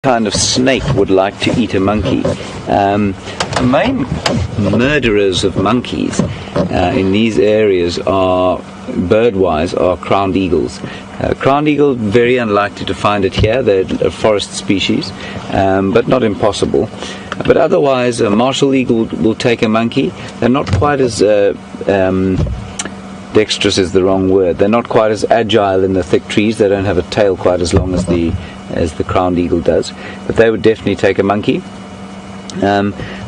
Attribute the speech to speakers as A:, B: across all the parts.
A: kind of snake would like to eat a monkey. The main murderers of monkeys in these areas are, bird-wise, are crowned eagles. Crowned eagle, very unlikely to find it here. They're a forest species, but not impossible. But otherwise, a martial eagle will take a monkey. They're not quite as dexterous is the wrong word. They're not quite as agile in the thick trees. They don't have a tail quite as long as the crowned eagle does. But they would definitely take a monkey.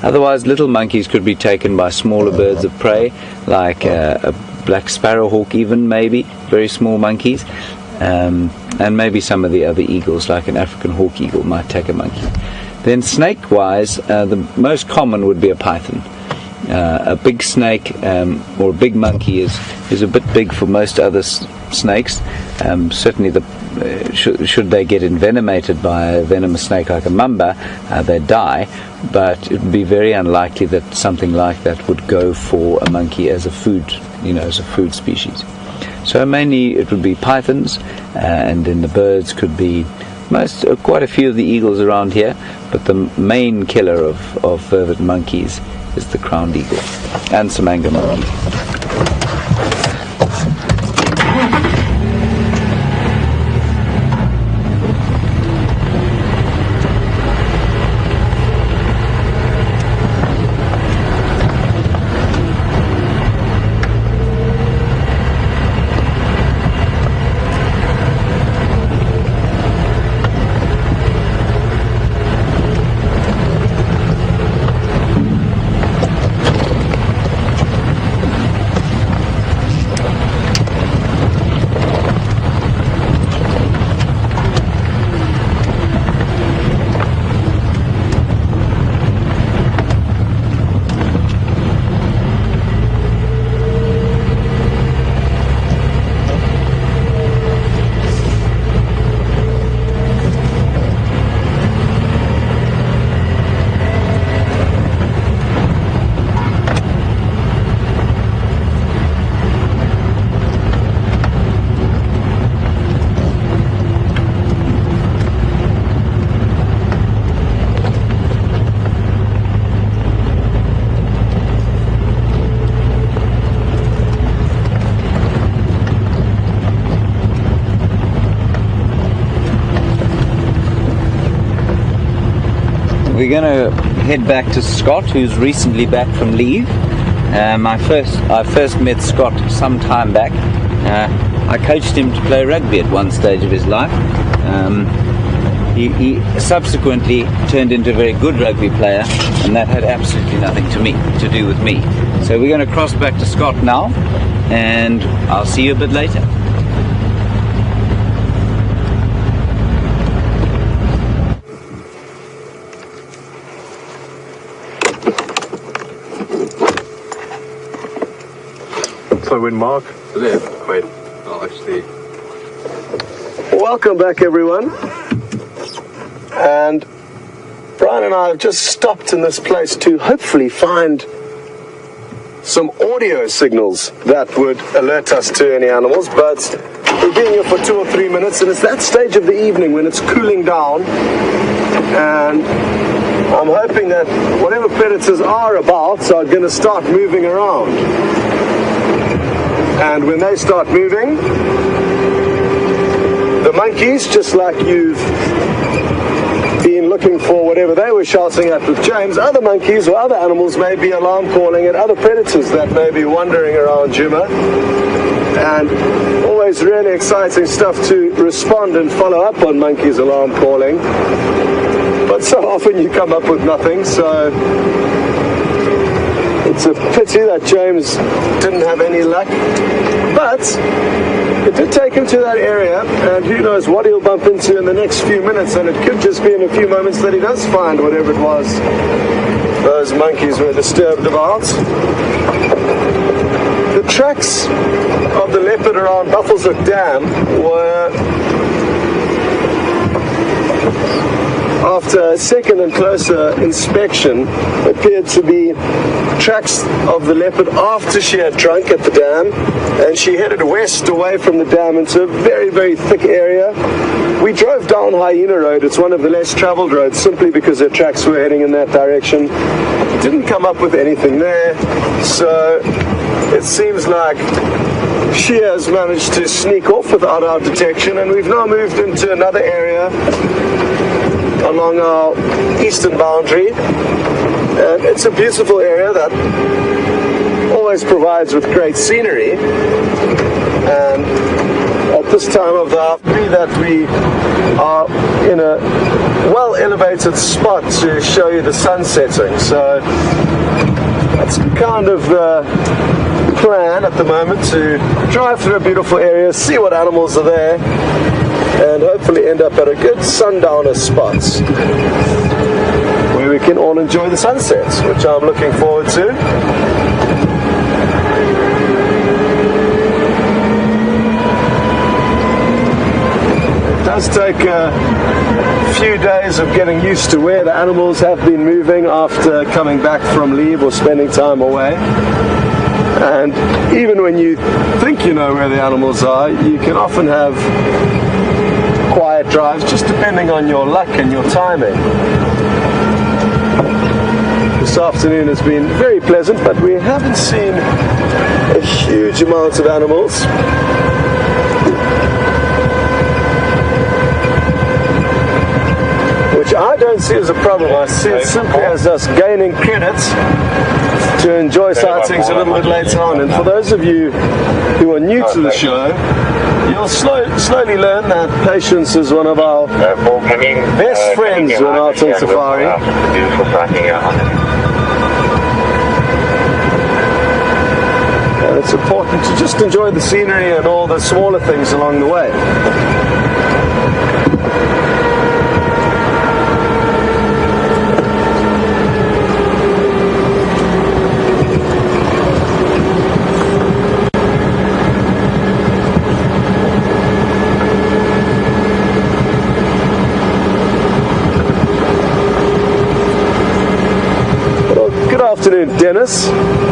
A: Otherwise, little monkeys could be taken by smaller birds of prey, like a black sparrowhawk, even maybe very small monkeys, and maybe some of the other eagles, like an African hawk eagle, might take a monkey. Then, snake-wise, the most common would be a python. A big snake or a big monkey is a bit big for most other snakes. Certainly, should they get envenomated by a venomous snake like a mamba, they die. But it would be very unlikely that something like that would go for a monkey as a food, as a food species. So mainly it would be pythons, and then the birds could be quite a few of the eagles around here. But the main killer of vervet monkeys is the crowned eagle and samanga monkey. We're going to head back to Scott, who's recently back from leave. I first met Scott some time back. I coached him to play rugby at one stage of his life. He subsequently turned into a very good rugby player, and that had absolutely nothing to do with me. So we're going to cross back to Scott now, and I'll see you a bit later.
B: So when Mark...
C: Wait, I'll actually...
B: Welcome back, everyone. And Brian and I have just stopped in this place to hopefully find some audio signals that would alert us to any animals, but we've been here for 2 or 3 minutes, and it's that stage of the evening when it's cooling down, and I'm hoping that whatever predators are about are going to start moving around. And when they start moving, the monkeys, just like you've been looking for whatever they were shouting at with James, other monkeys or other animals may be alarm calling at other predators that may be wandering around Djuma. And always really exciting stuff to respond and follow up on monkeys' alarm calling. But so often you come up with nothing, so it's a pity that James didn't have any luck, but it did take him to that area, and who knows what he'll bump into in the next few minutes, and it could just be in a few moments that he does find whatever it was those monkeys were disturbed about. The tracks of the leopard around Buffelshoek Dam were after a second and closer inspection, appeared to be tracks of the leopard after she had drunk at the dam, and she headed west away from the dam into a very, very thick area. We drove down Hyena Road. It's one of the less traveled roads, simply because her tracks were heading in that direction. Didn't come up with anything there, so it seems like she has managed to sneak off without our detection, and we've now moved into another area along our eastern boundary, and it's a beautiful area that always provides with great scenery. And at this time of the afternoon, that we are in a well elevated spot to show you the sun setting, so that's kind of the plan at the moment, to drive through a beautiful area, see what animals are there, and hopefully end up at a good sundowner spot where we can all enjoy the sunset, which I'm looking forward to. It does take a few days of getting used to where the animals have been moving after coming back from leave or spending time away. And even when you think you know where the animals are, you can often have quiet drives, just depending on your luck and your timing. This afternoon has been very pleasant, but we haven't seen a huge amount of animals. Which I don't see as a problem. I see it simply as us gaining credits to enjoy sightings a little bit later on. And for those of you who are new to the show, you'll slowly learn that patience is one of our best friends when out on safari. And it's important to just enjoy the scenery and all the smaller things along the way. Afternoon, Dennis,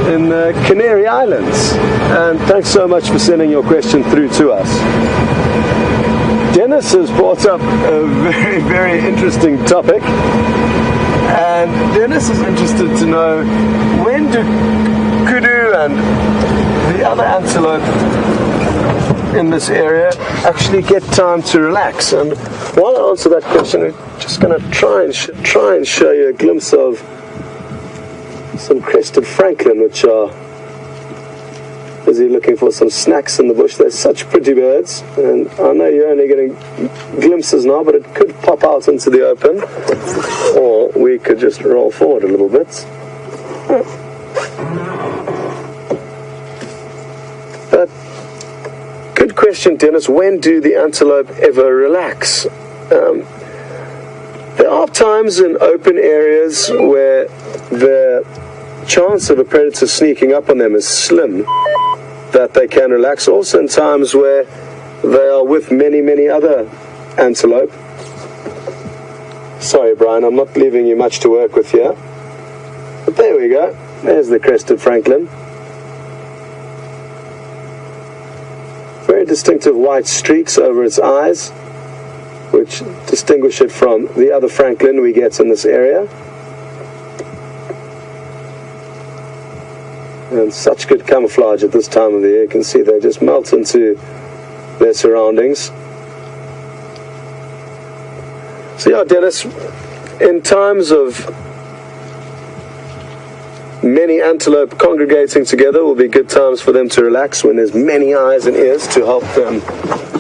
B: in the Canary Islands, and thanks so much for sending your question through to us. Dennis has brought up a very, very interesting topic, and Dennis is interested to know, when do kudu and the other antelope in this area actually get time to relax? And while I answer that question, I'm just going to try and show you a glimpse of some crested francolin, which are busy looking for some snacks in the bush. They're such pretty birds, and I know you're only getting glimpses now, but it could pop out into the open, or we could just roll forward a little bit. But good question, Dennis. When do the antelope ever relax? There are times in open areas where the chance of a predator sneaking up on them is slim, that they can relax. Also in times where they are with many, many other antelope. Sorry, Brian, I'm not leaving you much to work with here. But there we go. There's the crested francolin. Very distinctive white streaks over its eyes, which distinguish it from the other francolin we get in this area. And such good camouflage at this time of the year. You can see they just melt into their surroundings. So yeah, Dennis, in times of many antelope congregating together will be good times for them to relax, when there's many eyes and ears to help them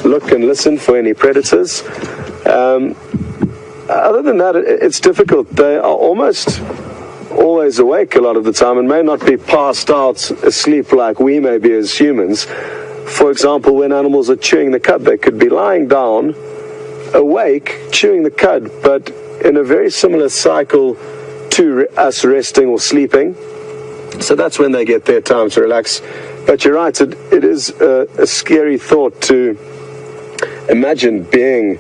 B: look and listen for any predators. Other than that, it's difficult. They are almost always awake a lot of the time, and may not be passed out asleep like we may be as humans. For example, when animals are chewing the cud, they could be lying down, awake, chewing the cud, but in a very similar cycle to us resting or sleeping. So that's when they get their time to relax. But you're right, it is a scary thought to imagine being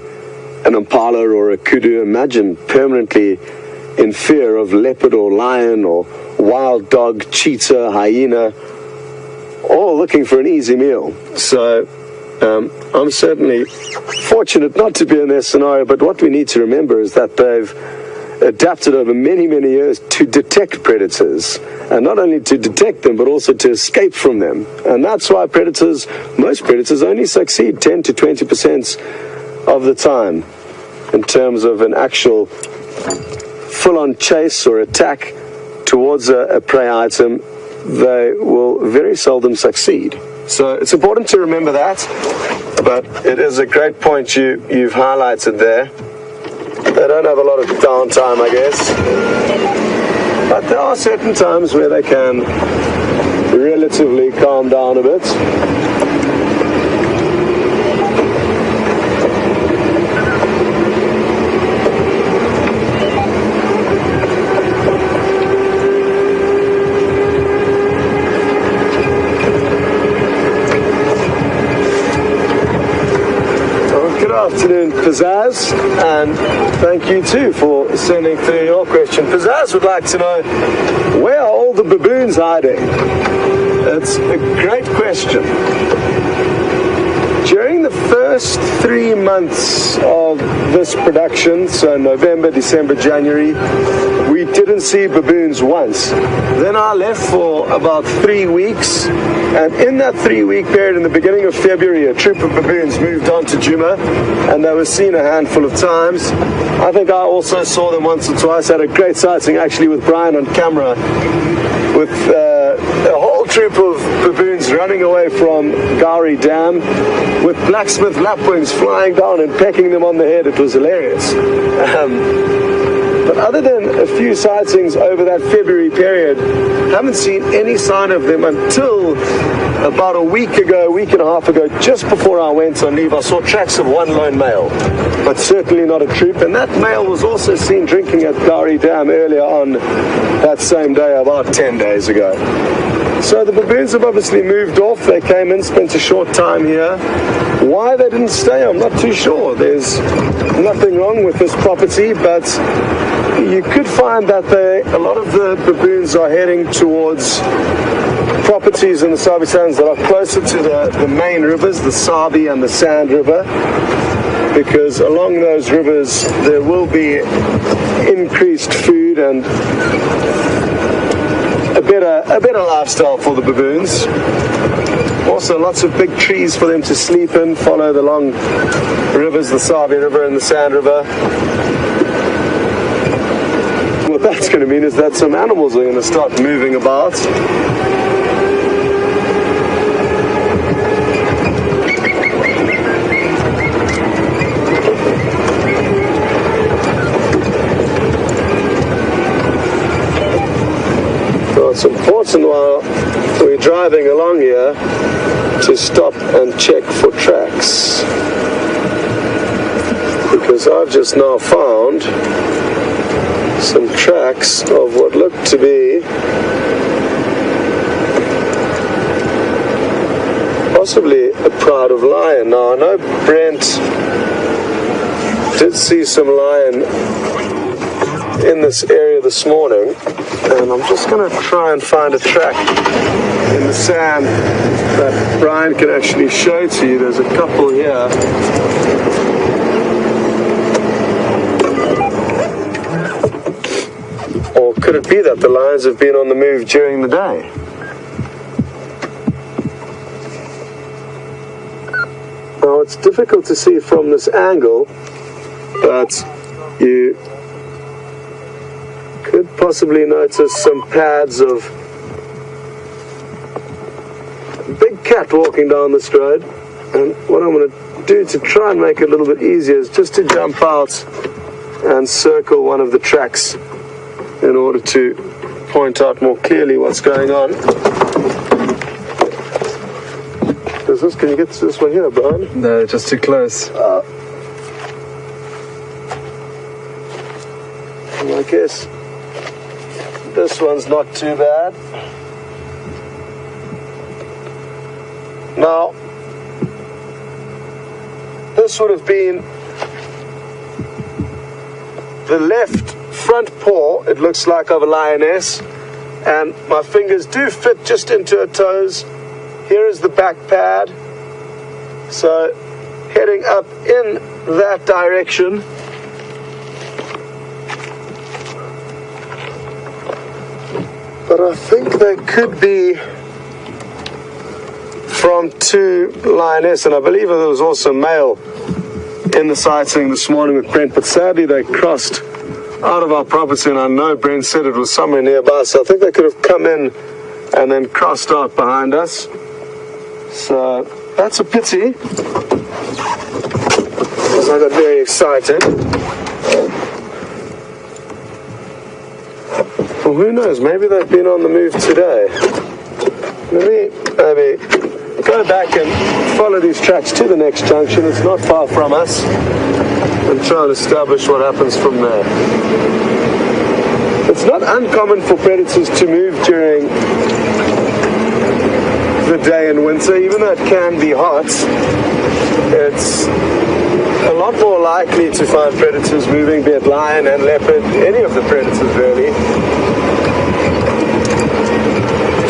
B: an impala or a kudu, imagine permanently in fear of leopard or lion or wild dog, cheetah, hyena, all looking for an easy meal. So I'm certainly fortunate not to be in their scenario, but what we need to remember is that they've adapted over many, many years to detect predators, and not only to detect them, but also to escape from them. And that's why most predators only succeed 10 to 20% of the time in terms of an actual full-on chase or attack towards a prey item. They will very seldom succeed. So it's important to remember that, but it is a great point you've highlighted there. They don't have a lot of downtime, I guess, but there are certain times where they can relatively calm down a bit. Good afternoon, Pizzazz, and thank you too for sending through your question. Pizzazz would like to know, where are all the baboons hiding? It's a great question. During the first 3 months of this production, so November, December, January, we didn't see baboons once. Then I left for about 3 weeks, and in that 3-week period, in the beginning of February, a troop of baboons moved on to Djuma, and they were seen a handful of times. I think I also saw them once or twice. I had a great sighting actually with Brian on camera, with a whole troop of baboons running away from Gowrie Dam with blacksmith lapwings flying down and pecking them on the head. It was hilarious. But other than a few sightings over that February period, haven't seen any sign of them until about a week and a half ago, just before I went on leave. I saw tracks of one lone male, but certainly not a troop. And that male was also seen drinking at Gowrie Dam earlier on that same day, about 10 days ago. So the baboons have obviously moved off. They came in, spent a short time here. Why they didn't stay, I'm not too sure. There's nothing wrong with this property, but you could find that a lot of the baboons are heading towards properties in the Sabi Sands that are closer to the main rivers, the Sabi and the Sand River, because along those rivers there will be increased food and a better lifestyle for the baboons. Also lots of big trees for them to sleep in, follow the long rivers, the Sabi River and the Sand River. What that's going to mean is that some animals are going to start moving about. So it's important while we're driving along here to stop and check for tracks, because I've just now found some tracks of what look to be possibly a pride of lion. Now I know Brent did see some lion in this area this morning, and I'm just going to try and find a track in the sand that Brian can actually show to you. There's a couple here. Or could it be that the lions have been on the move during the day? Now it's difficult to see from this angle, but you could possibly notice some pads of a big cat walking down this road. And what I'm going to do to try and make it a little bit easier is just to jump out and circle one of the tracks in order to point out more clearly what's going on. Can you get to this one here, Brian?
C: No, just too close.
B: I guess this one's not too bad. Now, this would have been the left front paw, it looks like, of a lioness, and my fingers do fit just into her toes. Here is the back pad, so heading up in that direction. But I think they could be from two lioness, and I believe there was also male in the sighting this morning with Brent, but sadly they crossed out of our property, and I know Brent said it was somewhere nearby, so I think they could have come in and then crossed out behind us. So that's a pity, because I got very excited. Well, who knows, maybe they've been on the move today. Let me maybe go back and follow these tracks to the next junction. It's not far from us, and try and establish what happens from there. It's not uncommon for predators to move during the day in winter, even though it can be hot. It's a lot more likely to find predators moving, be it lion and leopard, any of the predators really,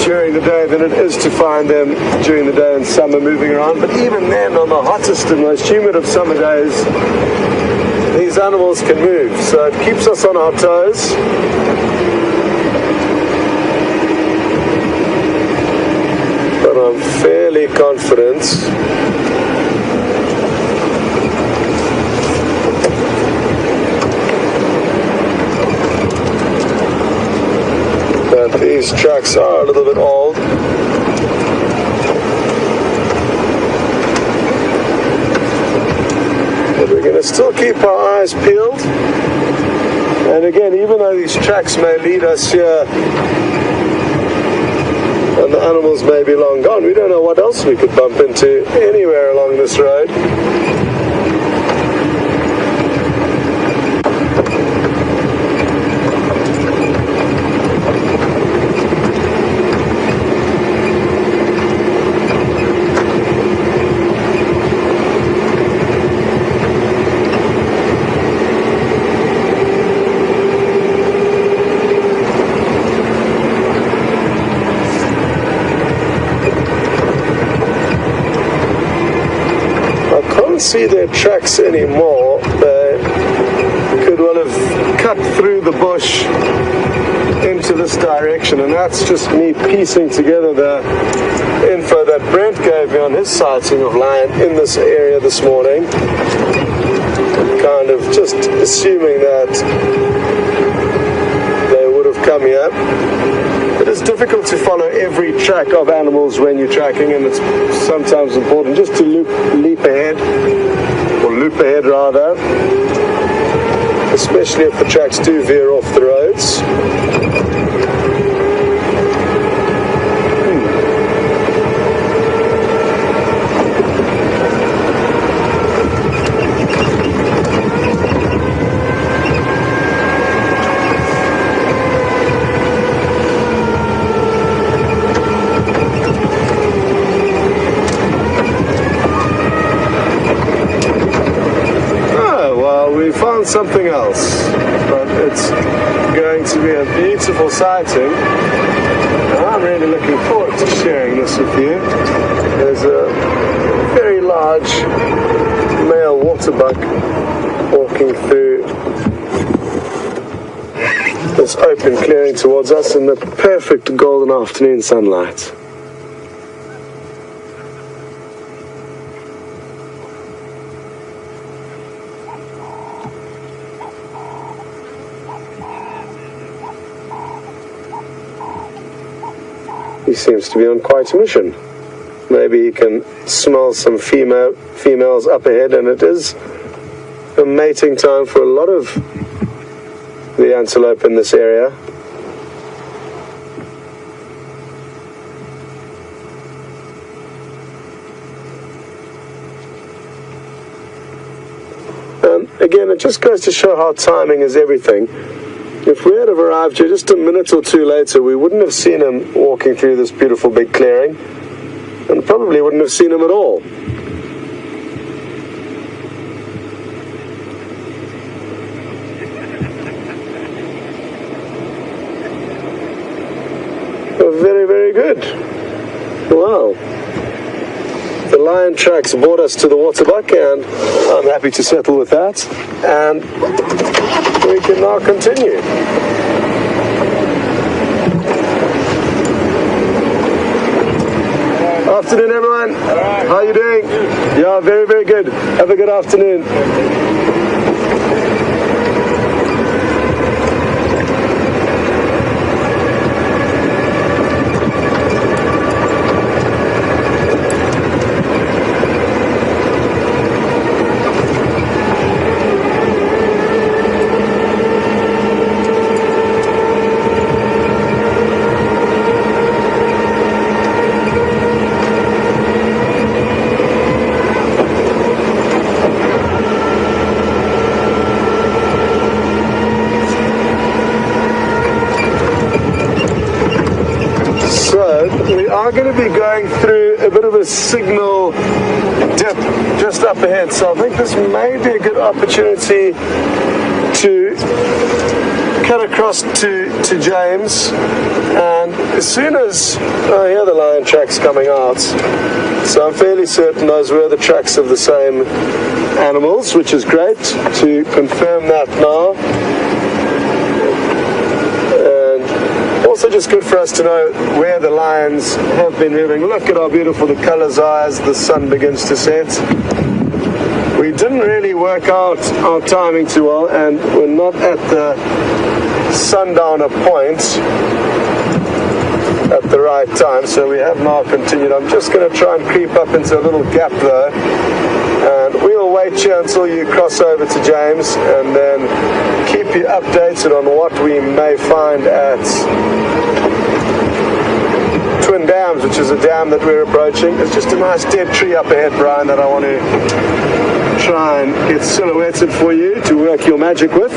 B: during the day than it is to find them during the day in summer moving around. But even then, on the hottest and most humid of summer days, these animals can move, so it keeps us on our toes. But I'm fairly confident that these tracks are a little bit old. But we're going to still keep our eyes peeled. And again, even though these tracks may lead us here and the animals may be long gone, we don't know what else we could bump into anywhere along this road. See their tracks anymore. They could well have cut through the bush into this direction, and that's just me piecing together the info that Brent gave me on his sighting of lion in this area this morning, kind of just assuming that they would have come here. It is difficult to follow every track of animals when you're tracking, and it's sometimes important just to loop ahead rather, especially if the tracks do veer off the roads. Something else, but it's going to be a beautiful sighting, and I'm really looking forward to sharing this with you. There's a very large male waterbuck walking through this open clearing towards us in the perfect golden afternoon sunlight. He seems to be on quite a mission. Maybe he can smell some females up ahead, and it is a mating time for a lot of the antelope in this area. And again, it just goes to show how timing is everything. If we had arrived here just a minute or two later, we wouldn't have seen him walking through this beautiful big clearing, and probably wouldn't have seen him at all. very, very good. Wow. The lion tracks brought us to the waterbuck, and I'm happy to settle with that. And we can now continue. Afternoon, everyone. How are you doing? Yeah, very, very good. Have a good afternoon. We are going to be going through a bit of a signal dip just up ahead, so I think this may be a good opportunity to cut across to James, and as soon as I hear the lion tracks coming out, so I'm fairly certain those were the tracks of the same animals, which is great to confirm that now. Also just good for us to know where the lions have been moving. Look at how beautiful the colours are as the sun begins to set. We didn't really work out our timing too well, and we're not at the sundowner point at the right time, so we have now continued. I'm just going to try and creep up into a little gap though, and we'll wait here until you cross over to James, and then keep you updated on what we may find at Twin Dams, which is a dam that we're approaching. There's just a nice dead tree up ahead, Brian, that I want to try and get silhouetted for you to work your magic with.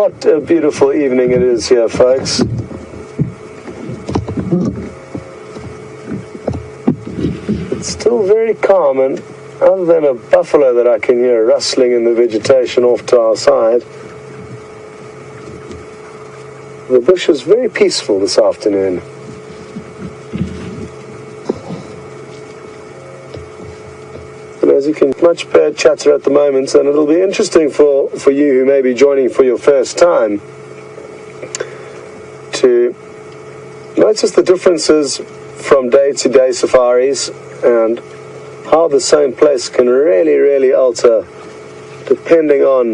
B: What a beautiful evening it is here, folks. It's still very calm, and other than a buffalo that I can hear rustling in the vegetation off to our side, the bush is very peaceful this afternoon. As you can, much bird chatter at the moment, and it'll be interesting for you who may be joining for your first time to notice the differences from day to day safaris and how the same place can really, really alter depending on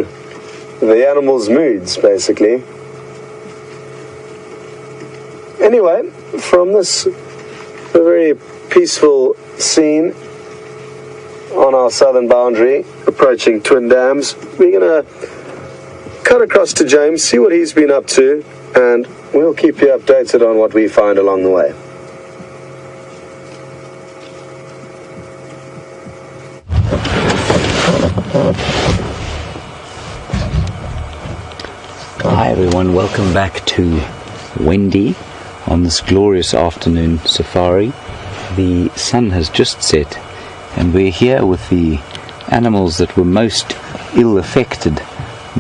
B: the animal's moods, basically. Anyway, from this very peaceful scene on our southern boundary, approaching Twin Dams, we're going to cut across to James, see what he's been up to, and we'll keep you updated on what we find along the way.
A: Hi everyone, welcome back to Wendy on this glorious afternoon safari. The sun has just set, and we're here with the animals that were most ill affected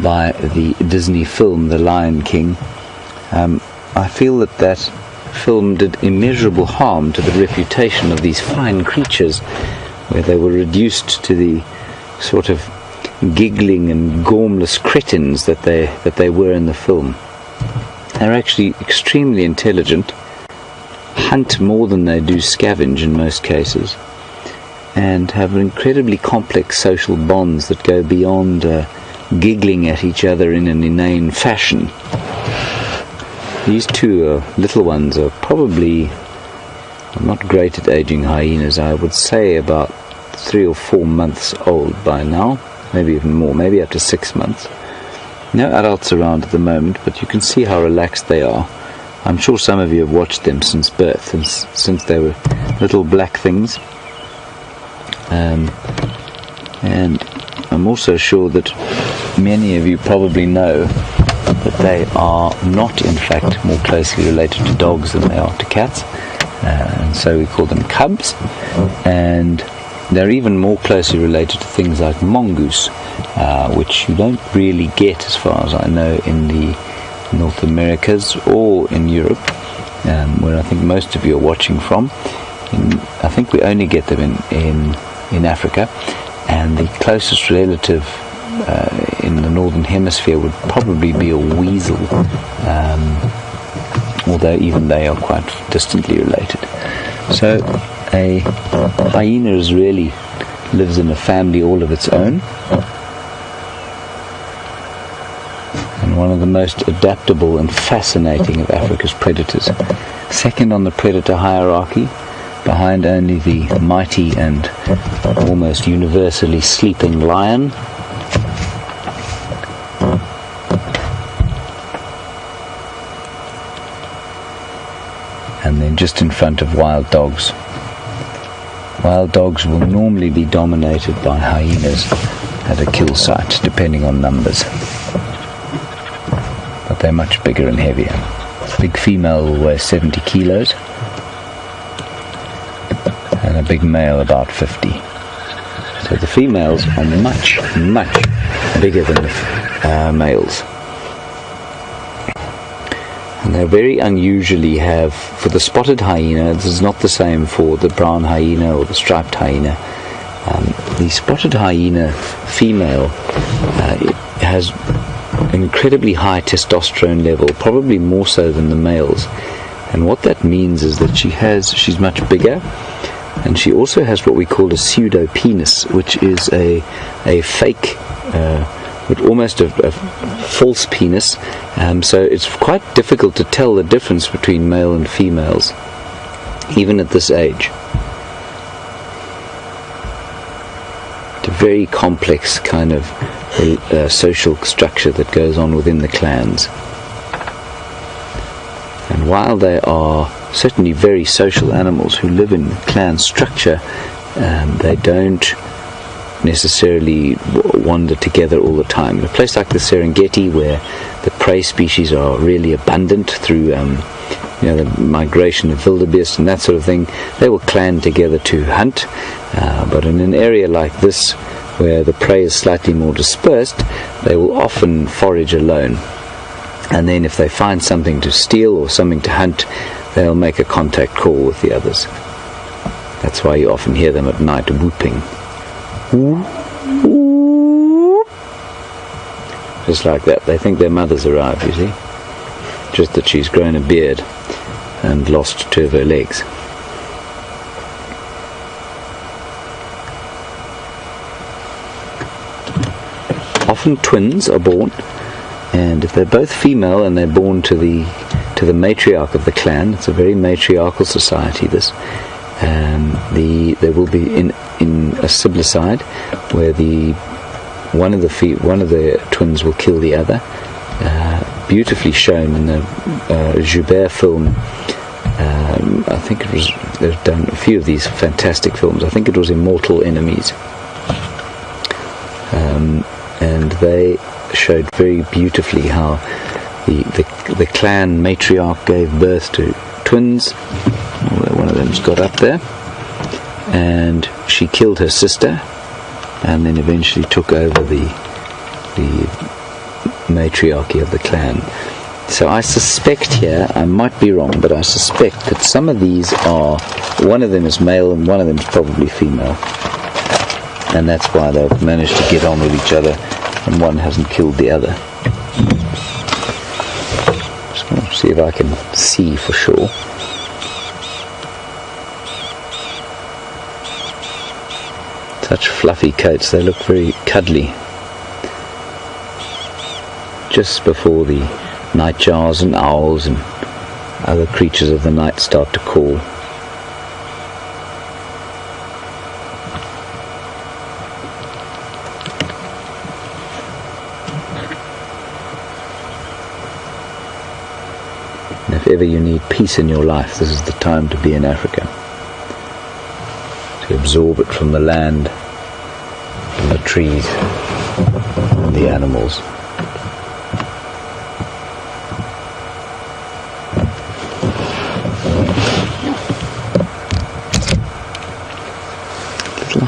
A: by the Disney film, The Lion King. I feel that film did immeasurable harm to the reputation of these fine creatures, where they were reduced to the sort of giggling and gormless cretins that they were in the film. They're actually extremely intelligent, hunt more than they do scavenge in most cases, and have incredibly complex social bonds that go beyond giggling at each other in an inane fashion. These two little ones are probably not great at aging hyenas. I would say about 3 or 4 months old by now, maybe even more, maybe up to 6 months. No adults around at the moment, but you can see how relaxed they are. I'm sure some of you have watched them since birth, and since they were little black things. And I'm also sure that many of you probably know that they are not, in fact, more closely related to dogs than they are to cats, and so we call them cubs. And they're even more closely related to things like mongoose, which you don't really get, as far as I know, in the North Americas or in Europe, where I think most of you are watching from. I think we only get them in Africa, and the closest relative in the northern hemisphere would probably be a weasel, although even they are quite distantly related. So a hyena really lives in a family all of its own, and one of the most adaptable and fascinating of Africa's predators. Second on the predator hierarchy, behind only the mighty and almost universally sleeping lion, and then just in front of wild dogs. Wild dogs will normally be dominated by hyenas at a kill site, depending on numbers. But they're much bigger and heavier. A big female will weigh 70 kilos, and a big male about 50. So the females are much, much bigger than the males. And they very unusually have, for the spotted hyena, this is not the same for the brown hyena or the striped hyena. The spotted hyena female has an incredibly high testosterone level, probably more so than the males. And what that means is that she's much bigger, and she also has what we call a pseudo penis, which is a fake, but almost a false penis. So it's quite difficult to tell the difference between male and females, even at this age. It's a very complex kind of social structure that goes on within the clans. And while they are certainly very social animals who live in clan structure, they don't necessarily wander together all the time. In a place like the Serengeti, where the prey species are really abundant through the migration of wildebeest and that sort of thing, they will clan together to hunt. But in an area like this, where the prey is slightly more dispersed, they will often forage alone. And then if they find something to steal or something to hunt, they'll make a contact call with the others. That's why you often hear them at night whooping. Just like that. They think their mother's arrived, you see. Just that she's grown a beard and lost 2 of her legs. Often twins are born, and if they're both female and they're born to the matriarch of the clan, it's a very matriarchal society, this. There will be in a siblicide where one of the twins will kill the other. Beautifully shown in the Joubert film. I think it was, they've done a few of these fantastic films. I think it was Immortal Enemies, and they showed very beautifully how the clan matriarch gave birth to twins. One of them's got up there, and she killed her sister, and then eventually took over the matriarchy of the clan. So I suspect here, I might be wrong, but I suspect that some of these are, one of them is male and one of them is probably female, and that's why they've managed to get on with each other and one hasn't killed the other. Just going to see if I can see for sure. Such fluffy coats, they look very cuddly. Just before the nightjars and owls and other creatures of the night start to call. And if ever you need peace in your life, this is the time to be in Africa. To absorb it from the land, from the trees, and the animals.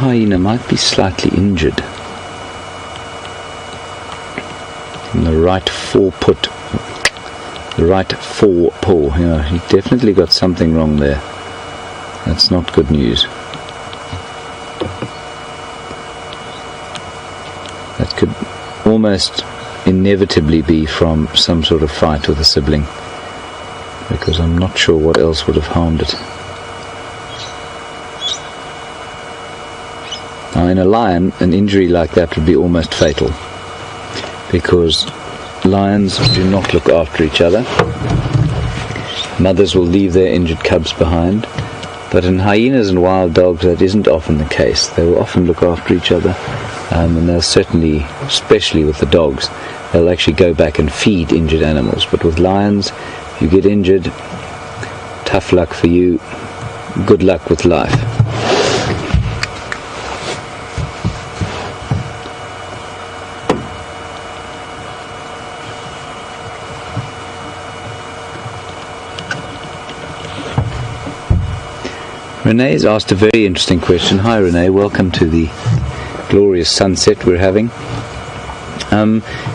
A: hyena might be slightly injured in the right forepaw. Yeah, he definitely got something wrong there. That's not good news. That could almost inevitably be from some sort of fight with a sibling, because I'm not sure what else would have harmed it. Now in a lion, an injury like that would be almost fatal, because lions do not look after each other. Mothers will leave their injured cubs behind, but in hyenas and wild dogs that isn't often the case. They will often look after each other, and they'll certainly, especially with the dogs, they'll actually go back and feed injured animals. But with lions, if you get injured, tough luck for you, good luck with life. Renee's asked a very interesting question. Hi Renee, welcome to the glorious sunset we're having.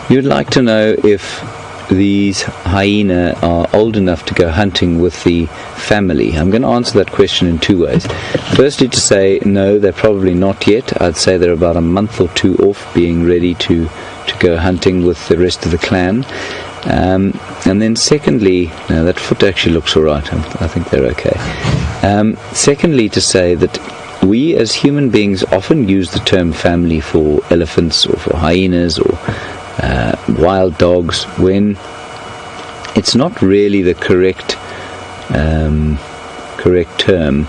A: You'd like to know if these hyena are old enough to go hunting with the family. I'm going to answer that question in two ways. Firstly, to say no, they're probably not yet. I'd say they're about a month or two off being ready to go hunting with the rest of the clan. And then secondly, no, that foot actually looks alright. I think they're okay. Secondly, to say that we as human beings often use the term family for elephants or for hyenas or wild dogs, when it's not really the correct term,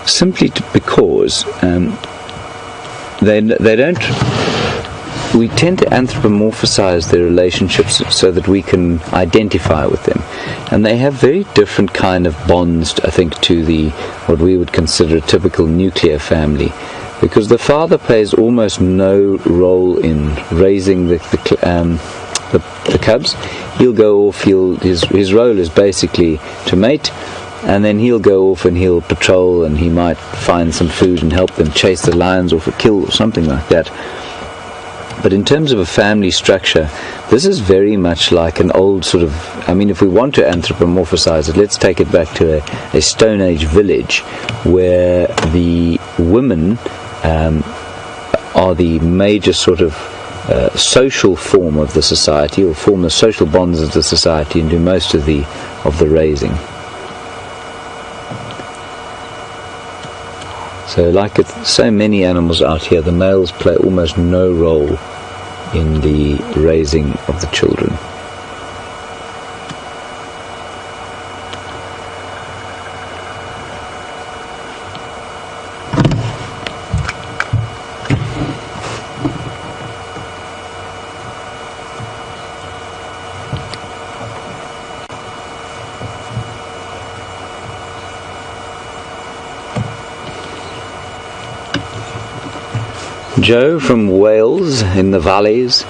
A: simply because they don't. We tend to anthropomorphize their relationships so that we can identify with them, and they have very different kind of bonds, I think, to what we would consider a typical nuclear family, because the father plays almost no role in raising the cubs. He'll go off. His role is basically to mate, and then he'll go off and he'll patrol, and he might find some food and help them chase the lions off a kill or something like that. But in terms of a family structure, this is very much like an old sort of, if we want to anthropomorphize it, let's take it back to a Stone Age village where the women are the major sort of social form of the society, or form the social bonds of the society and do most of the raising. So like so many animals out here, the males play almost no role in the raising of the children. Joe from Wales in the valleys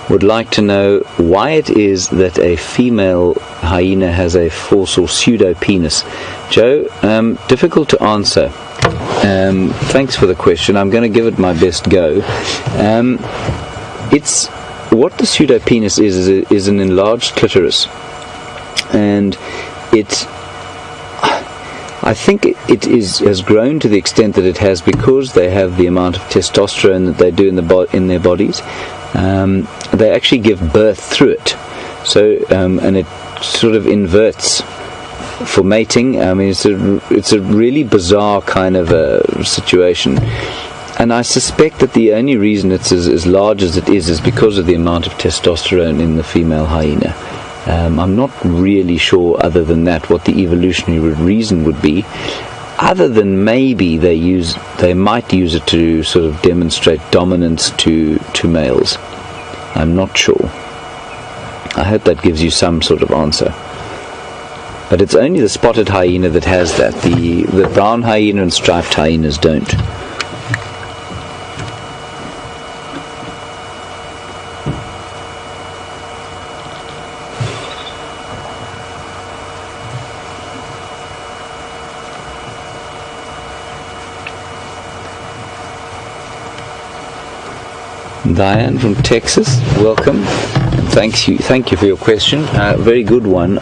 A: would like to know why it is that a female hyena has a false or pseudo penis. Joe, difficult to answer. Thanks for the question. I'm going to give it my best go. It's what the pseudo penis is an enlarged clitoris, and I think it has grown to the extent that it has because they have the amount of testosterone that they do in their bodies. They actually give birth through it. So and it sort of inverts for mating. It's a really bizarre kind of a situation. And I suspect that the only reason it's as large as it is because of the amount of testosterone in the female hyena. I'm not really sure, other than that, what the evolutionary reason would be, other than maybe they might use it to sort of demonstrate dominance to males. I'm not sure. I hope that gives you some sort of answer. But it's only the spotted hyena that has that. The brown hyena and striped hyenas don't. Diane from Texas, welcome. And thank you for your question. Very good one.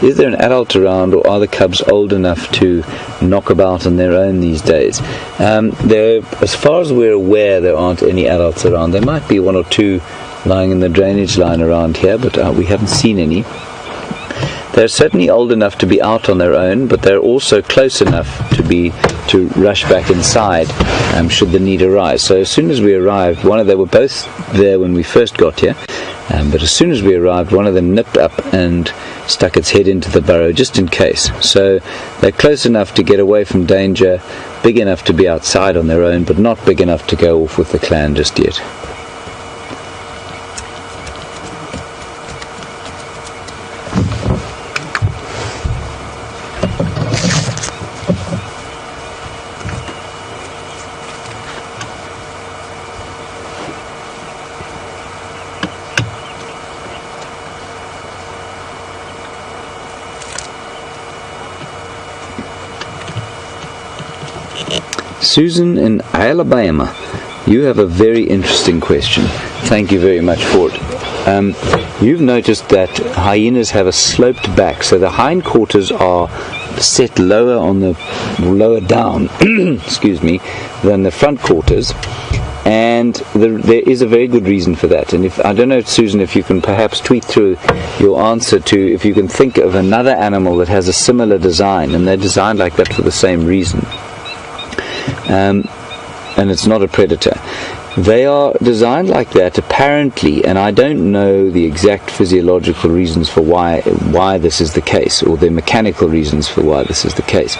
A: Is there an adult around, or are the cubs old enough to knock about on their own these days? As far as we're aware, there aren't any adults around. There might be one or two lying in the drainage line around here, but we haven't seen any. They're certainly old enough to be out on their own, but they're also close enough to rush back inside should the need arise. So as soon as we arrived, they were both there when we first got here, but as soon as we arrived, one of them nipped up and stuck its head into the burrow just in case. So they're close enough to get away from danger, big enough to be outside on their own, but not big enough to go off with the clan just yet. Susan in Alabama, you have a very interesting question. Thank you very much for it. You've noticed that hyenas have a sloped back, so the hindquarters are set lower down excuse me, than the front quarters, and there is a very good reason for that. And I don't know, Susan, if you can perhaps tweet through your answer to if you can think of another animal that has a similar design, and they're designed like that for the same reason. And it's not a predator. They are designed like that apparently, and I don't know the exact physiological reasons for why this is the case, or the mechanical reasons for why this is the case,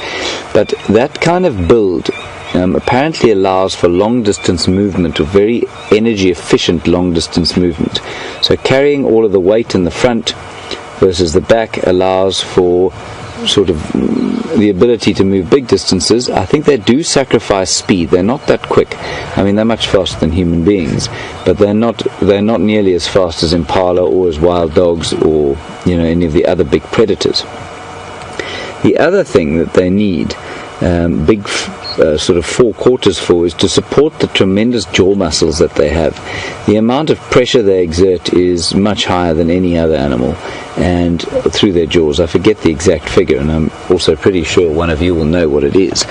A: but that kind of build apparently allows for long distance movement, or very energy efficient long distance movement. So carrying all of the weight in the front versus the back allows for sort of the ability to move big distances. I think they do sacrifice speed. They're not that quick. I mean, they're much faster than human beings, but they're not nearly as fast as impala or as wild dogs, or any of the other big predators. The other thing that they need big sort of four quarters for is to support the tremendous jaw muscles that they have. The amount of pressure they exert is much higher than any other animal, and through their jaws. I forget the exact figure, and I'm also pretty sure one of you will know what it is.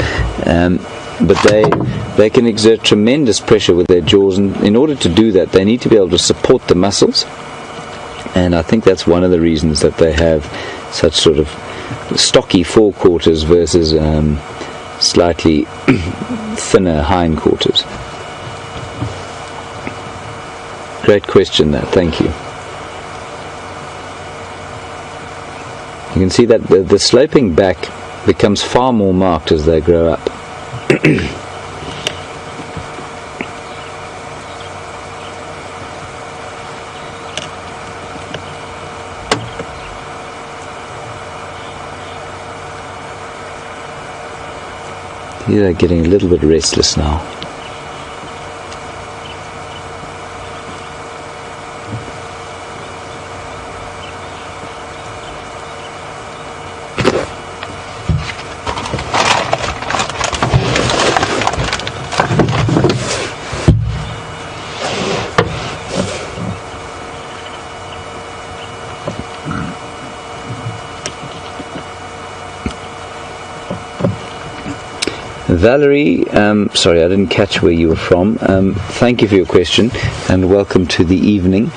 A: But they can exert tremendous pressure with their jaws, and in order to do that, they need to be able to support the muscles. And I think that's one of the reasons that they have such sort of stocky forequarters versus slightly thinner hindquarters. Great question, that. Thank you. You can see that the sloping back becomes far more marked as they grow up. They're getting a little bit restless now. Valerie, sorry, I didn't catch where you were from. Thank you for your question, and welcome to the evening,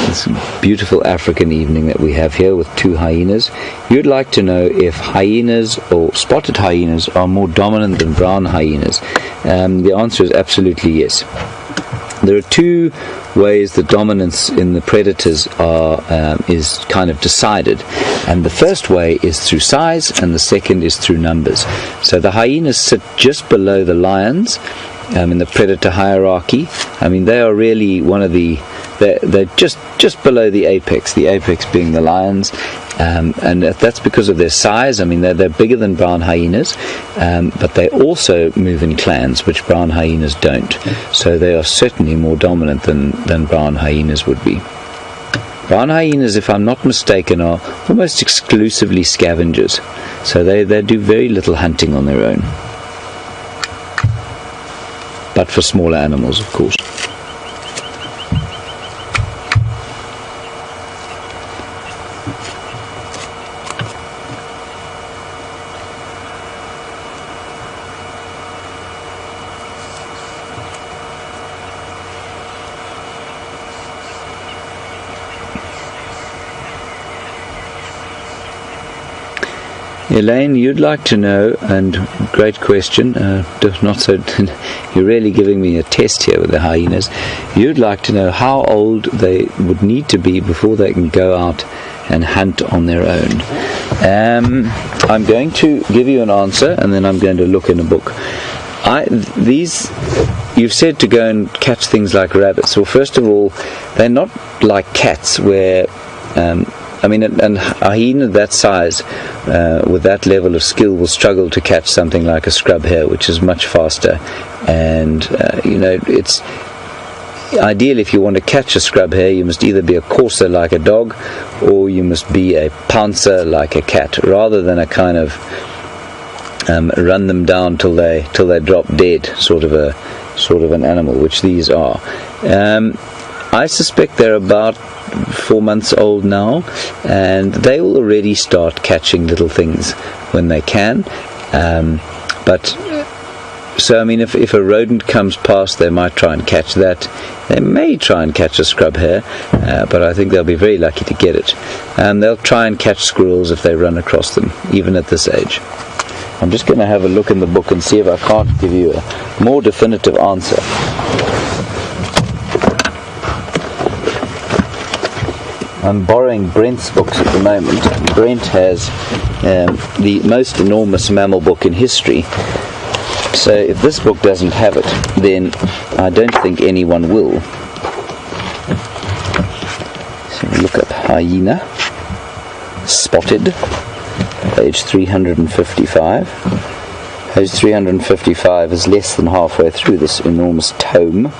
A: this beautiful African evening that we have here with two hyenas. You'd like to know if hyenas or spotted hyenas are more dominant than brown hyenas. The answer is absolutely yes. There are two ways the dominance in the predators is kind of decided, and the first way is through size, and the second is through numbers. So the hyenas sit just below the lions in the predator hierarchy. I mean, they are really one of the they're just below the apex being the lions, and that's because of their size. I mean, they're bigger than brown hyenas, but they also move in clans, which brown hyenas don't. So they are certainly more dominant than brown hyenas would be. Brown hyenas, if I'm not mistaken, are almost exclusively scavengers, so they do very little hunting on their own, but for smaller animals, of course. Elaine, you'd like to know, and great question, not so, you're really giving me a test here with the hyenas. You'd like to know how old they would need to be before they can go out and hunt on their own. I'm going to give you an answer, and then I'm going to look in a book. You've said to go and catch things like rabbits. Well, first of all, they're not like cats where an hyena that size with that level of skill will struggle to catch something like a scrub hare, which is much faster. And it's ideal, if you want to catch a scrub hare, you must either be a courser like a dog, or you must be a pouncer like a cat, rather than a kind of run them down till they drop dead sort of an animal, which these are. I suspect they're about 4 months old now, and they will already start catching little things when they can. If a rodent comes past, they might try and catch that. They may try and catch a scrub hare, but I think they'll be very lucky to get it. And they'll try and catch squirrels if they run across them, even at this age. I'm just going to have a look in the book and see if I can't give you a more definitive answer. I'm borrowing Brent's books at the moment. Brent has the most enormous mammal book in history. So if this book doesn't have it, then I don't think anyone will. So look up hyena, spotted, page 355. Page 355 is less than halfway through this enormous tome.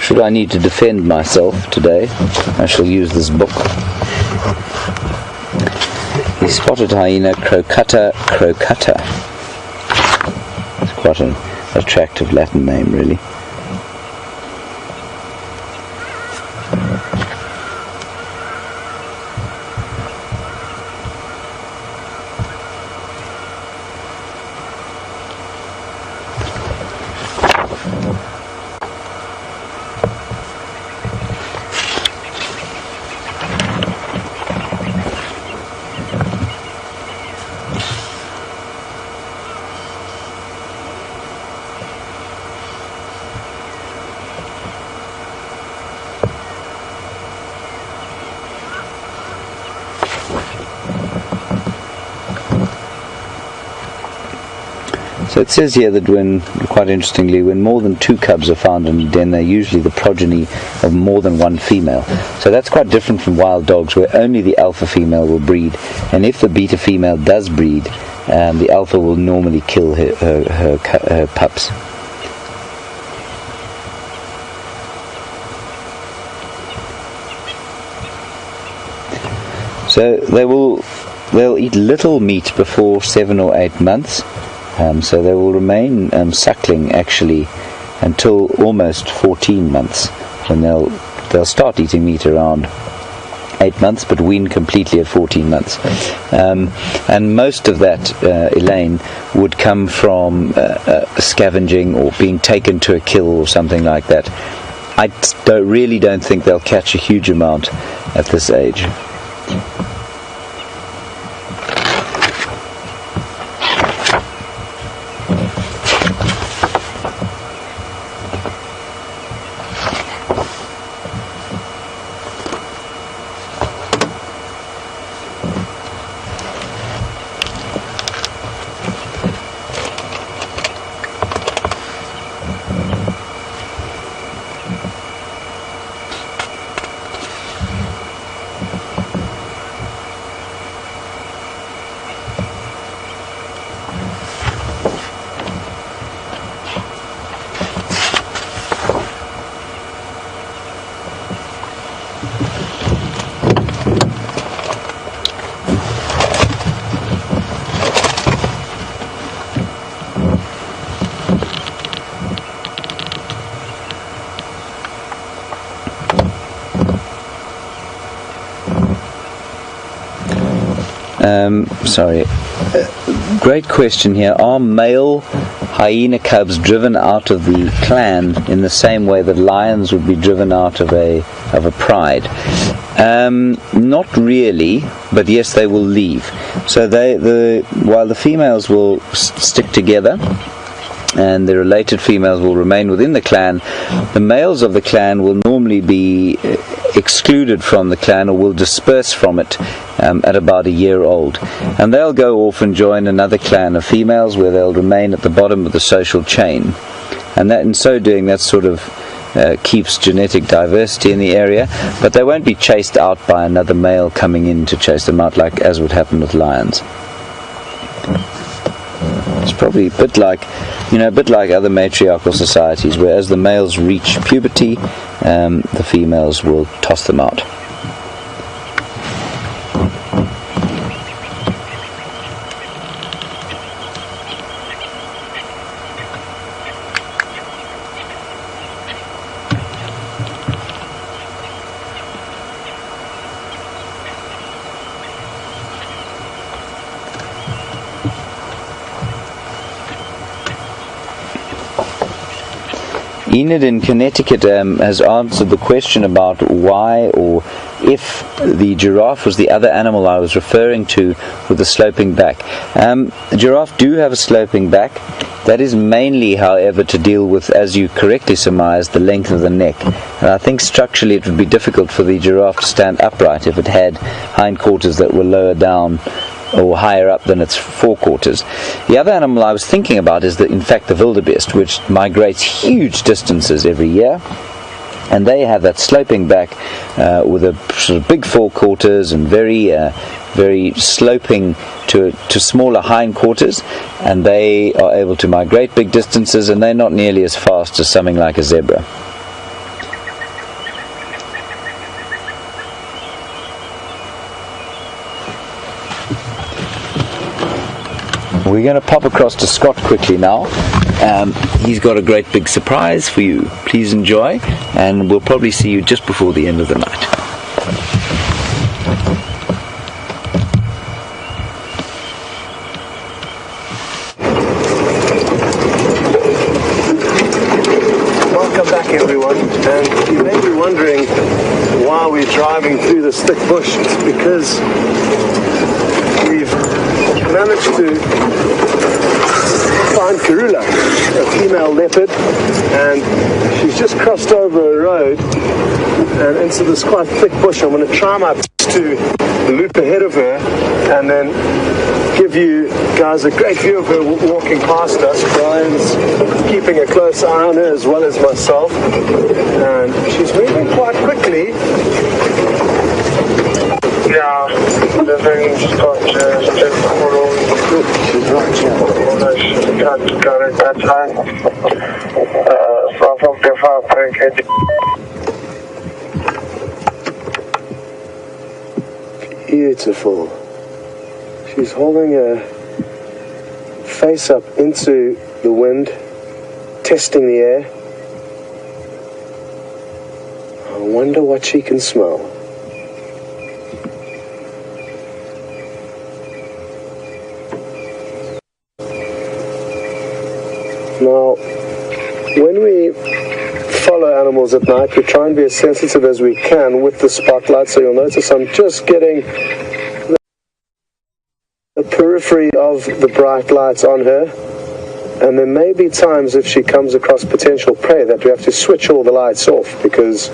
A: Should I need to defend myself today, I shall use this book. The spotted hyena, Crocuta crocuta. It's quite an attractive Latin name, really. So it says here that quite interestingly, when more than 2 cubs are found in a den, they're usually the progeny of more than one female. So that's quite different from wild dogs, where only the alpha female will breed. And if the beta female does breed, the alpha will normally kill her pups. So they'll eat little meat before 7 or 8 months. So they will remain suckling actually until almost 14 months, when they'll start eating meat around 8 months, but wean completely at 14 months. And most of that, Elaine, would come from scavenging or being taken to a kill or something like that. I really don't think they'll catch a huge amount at this age. Great question here. Are male hyena cubs driven out of the clan in the same way that lions would be driven out of a pride? Not really, but yes, they will leave. So while the females will stick together and the related females will remain within the clan, the males of the clan will normally be excluded from the clan or will disperse from it at about a year old, and they'll go off and join another clan of females where they'll remain at the bottom of the social chain, and that in so doing that sort of keeps genetic diversity in the area, but they won't be chased out by another male coming in to chase them out, like as would happen with lions. It's probably a bit like other matriarchal societies, where as the males reach puberty, the females will toss them out. Enid in Connecticut has answered the question about why or if the giraffe was the other animal I was referring to with the sloping back. Giraffe do have a sloping back. That is mainly, however, to deal with, as you correctly surmised, the length of the neck. And I think structurally it would be difficult for the giraffe to stand upright if it had hindquarters that were lower down or higher up than its forequarters. The other animal I was thinking about is in fact the wildebeest, which migrates huge distances every year, and they have that sloping back with a sort of big forequarters and very sloping to smaller hindquarters, and they are able to migrate big distances, and they're not nearly as fast as something like a zebra. We're going to pop across to Scott quickly now. He's got a great big surprise for you. Please enjoy, and we'll probably see you just before the end of the night.
B: Welcome back, everyone. And you may be wondering why we're driving through this thick bush. It's because we've managed to find Karula, a female leopard, and she's just crossed over a road and into this quite thick bush. I'm going to try my best to loop ahead of her and then give you guys a great view of her walking past us. Brian's keeping a close eye on her as well as myself, and she's moving quite quickly. Yeah, the thing just got beautiful. She's holding her face up into the wind, testing the air. I wonder what she can smell. Now, when we follow animals at night, we try and be as sensitive as we can with the spotlight. So you'll notice I'm just getting the periphery of the bright lights on her. And there may be times if she comes across potential prey that we have to switch all the lights off because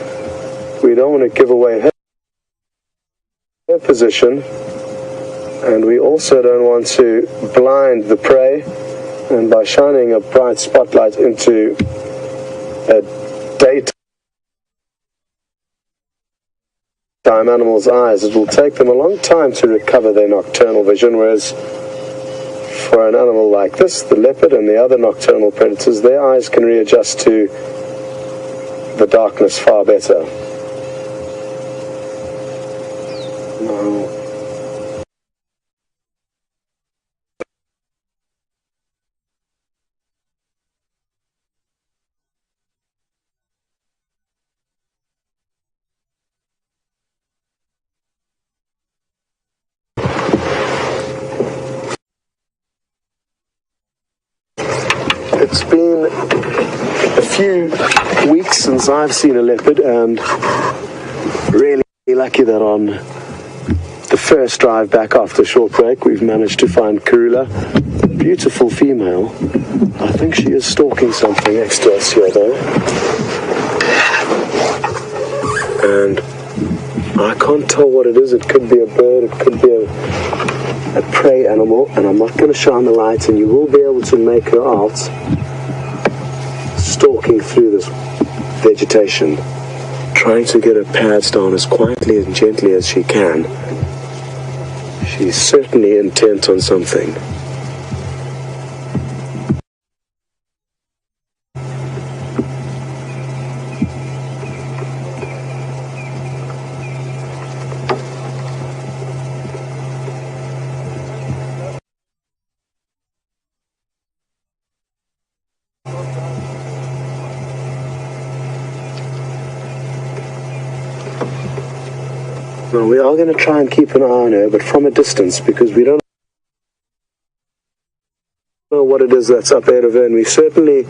B: we don't want to give away her position. And we also don't want to blind the prey. And by shining a bright spotlight into a daytime animal's eyes, it will take them a long time to recover their nocturnal vision, whereas for an animal like this, the leopard and the other nocturnal predators, their eyes can readjust to the darkness far better. Now, it's been a few weeks since I've seen a leopard, and really Lucky that on the first drive back after a short break, we've managed to find Karula. Beautiful female. I think she is stalking something next to us here, though. And I can't tell what it is. It could be a bird, it could be a prey animal, and I'm not going to shine the light, and you will be able to make her out stalking through this vegetation, trying to get her pads down as quietly and gently as she can. She's certainly intent on something. Well, we are going to try and keep an eye on her, but from a distance, because we don't know what it is that's up ahead of her, and we certainly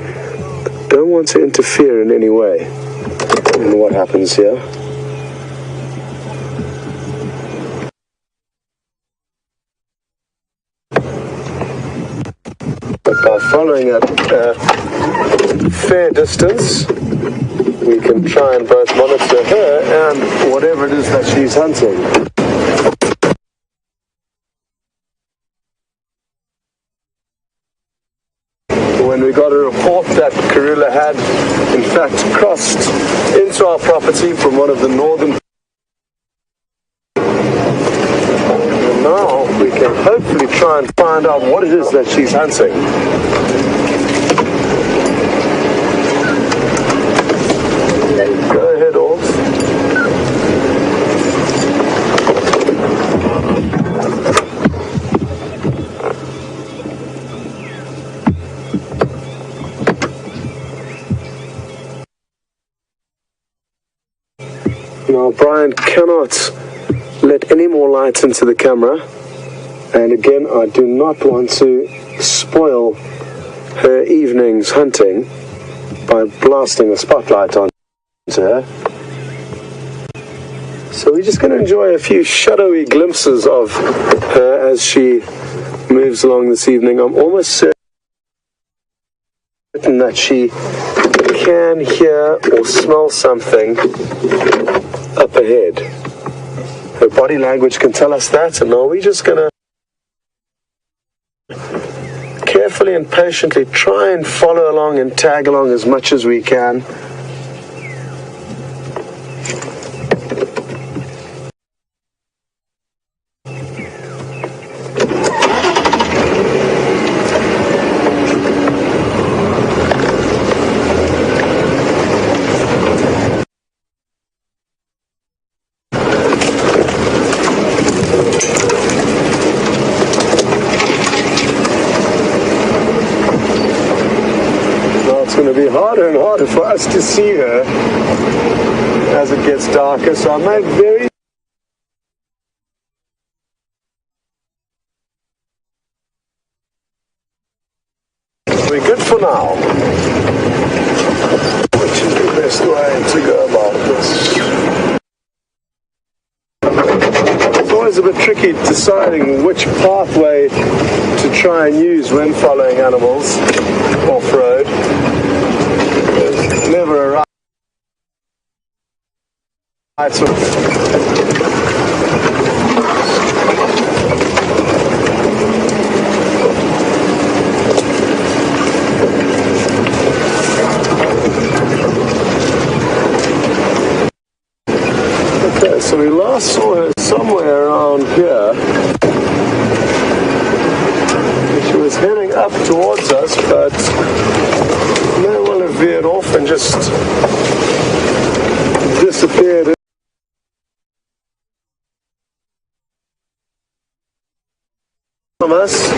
B: don't want to interfere in any way in what happens here. But by following at a fair distance, we can try and both monitor her and whatever it is that she's hunting. When we got a report that Karula had, in fact, crossed into our property from one of the northern. And now we can hopefully try and find out what it is that she's hunting. Go ahead, Orbs. Now, Brian cannot let any more light into the camera. And again, I do not want to spoil her evening's hunting by blasting a spotlight on her. So we're just going to enjoy a few shadowy glimpses of her as she moves along this evening. I'm almost certain that she can hear or smell something up ahead. Her body language can tell us that, and now we're just going to carefully and patiently try and follow along and tag along as much as we can. It's going to be harder and harder for us to see her as it gets darker, so I made very we're good for now, which is the best way to go about this. It's always a bit tricky deciding which pathway to try and use when following animals off-road. There's never a right sort of. Okay, so we last saw her somewhere around here. She was heading up towards us, but may well have veered off and just disappeared from us.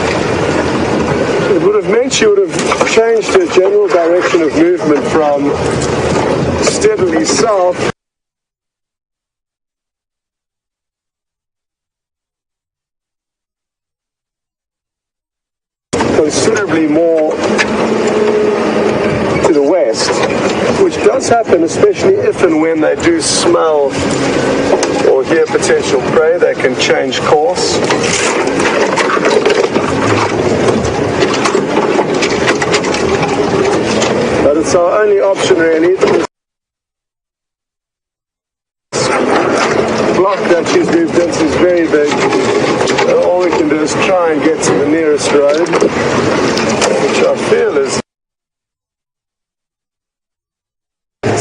B: It would have meant she would have changed her general direction of movement from steadily south considerably more to the west, which does happen, especially if and when they do smell or hear potential prey, they can change course. But it's our only option really. This block that she's moved into is very big. All we can do is try and get to the nearest road, which I feel is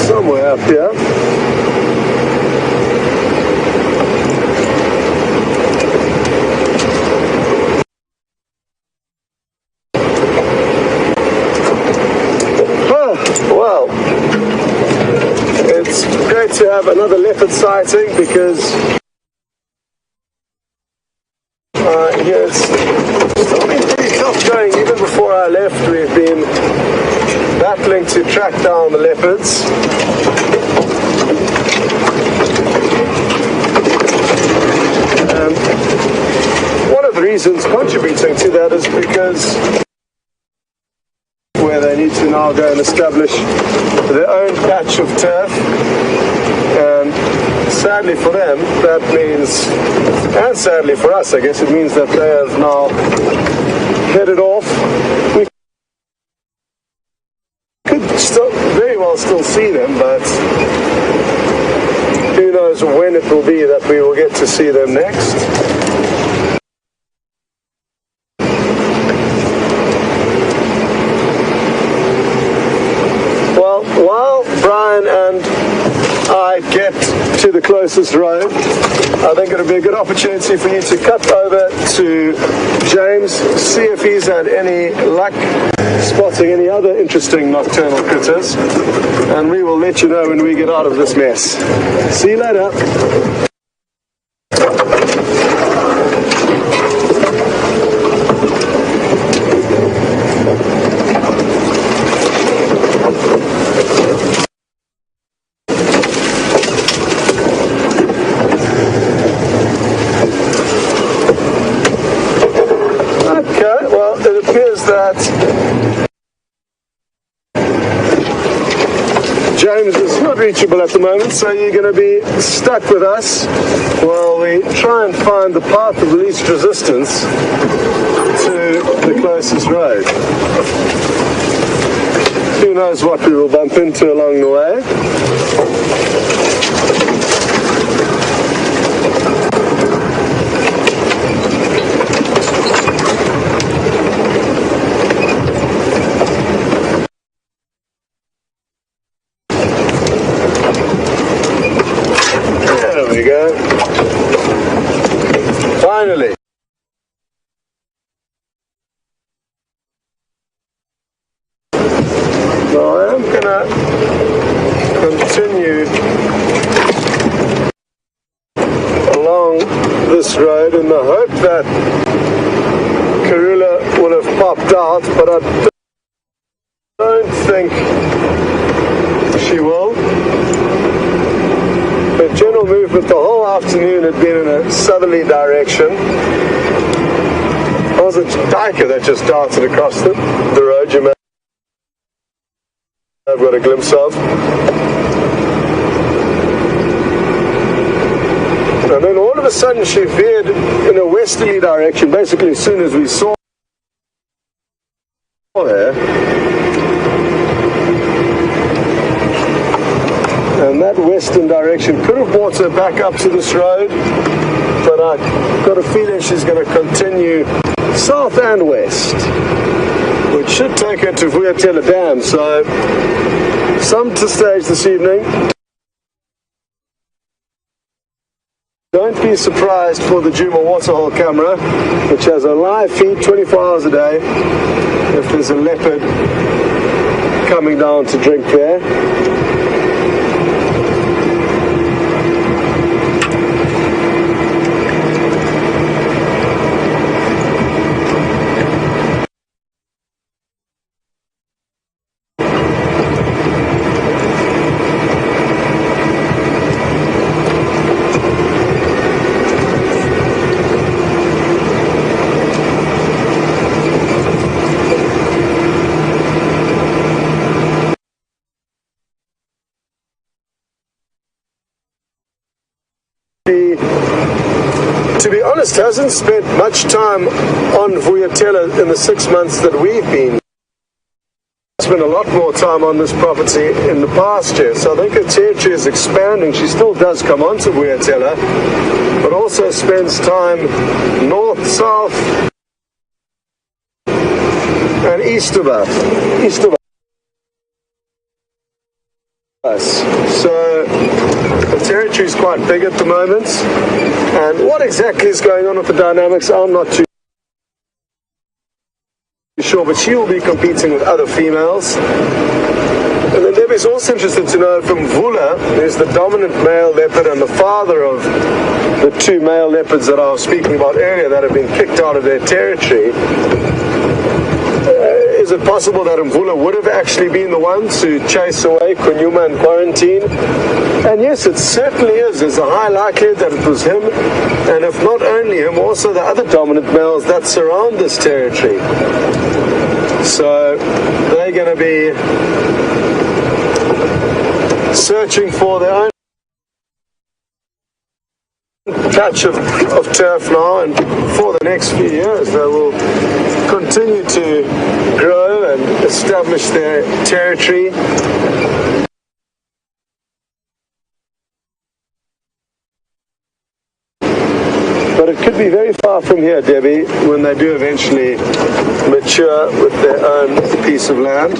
B: somewhere up here. Well, it's great to have another leopard sighting because yeah, it's still been pretty tough going. Even before I left, we've been battling to track down the leopards. One of the reasons contributing to that is because where they need to now go and establish their own patch of turf, and sadly for them that means, and sadly for us I guess, it means that they have now headed off. We could still, very well still see them, but who knows when it will be that we will get to see them next. While Brian and I get to the closest road, I think it'll be a good opportunity for you to cut over to James, see if he's had any luck spotting any other interesting nocturnal critters, and we will let you know when we get out of this mess. See you later. That James is not reachable at the moment, so you're going to be stuck with us while we try and find the path of least resistance to the closest road. Who knows what we will bump into along the way. There we go. Finally. So I am going to continue along this road in the hope that Karula will have popped out, but I don't think she will. The general movement the whole afternoon had been in a southerly direction. There was a duiker that just darted across the road, you may have got a glimpse of. And then all of a sudden she veered in a westerly direction, basically as soon as we saw her. And that western direction could have brought her back up to this road, but I've got a feeling she's going to continue south and west, which should take her to Vuatela Dam. So, some to stage this evening. Don't be surprised for the Djuma waterhole camera, which has a live feed 24 hours a day, if there's a leopard coming down to drink there. to be honest, hasn't spent much time on Vuyatela in the 6 months that we've been. Spent a lot more time on this property in the past year, so I think her territory is expanding. She still does come onto Vuyatela, but also spends time north, south, and east of us. So the territory is quite big at the moment, and what exactly is going on with the dynamics, I'm not too sure, but she will be competing with other females. And then Debbie's also interested to know from Vula, who's the dominant male leopard and the father of the 2 male leopards that I was speaking about earlier that have been kicked out of their territory. Is it possible that Mvula would have actually been the one to chase away Kunyuma in quarantine? And yes, it certainly is. There's a high likelihood that it was him, and if not only him, also the other dominant males that surround this territory. So they're going to be searching for their own patch of turf now, and for the next few years they will continue to grow and establish their territory. But it could be very far from here, Debbie, when they do eventually mature with their own piece of land.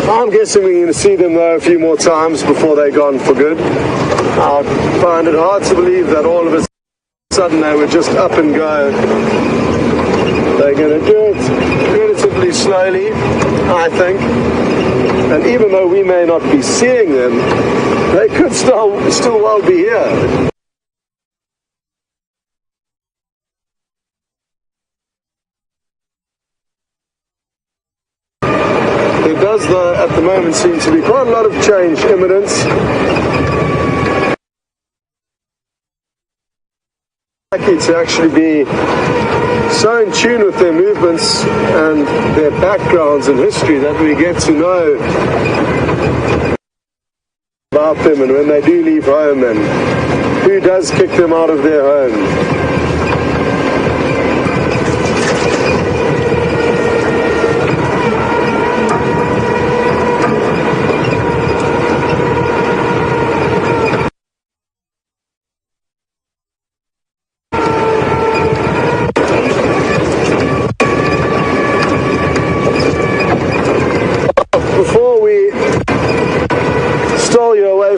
B: I'm guessing we're going to see them though a few more times before they're gone for good. I find it hard to believe that all of a sudden they would just up and go. They're going to do it relatively slowly, I think. And even though we may not be seeing them, they could still well be here. There does, though, at the moment seem to be quite a lot of change imminent. Lucky to actually be so in tune with their movements and their backgrounds and history that we get to know about them and when they do leave home and who does kick them out of their home.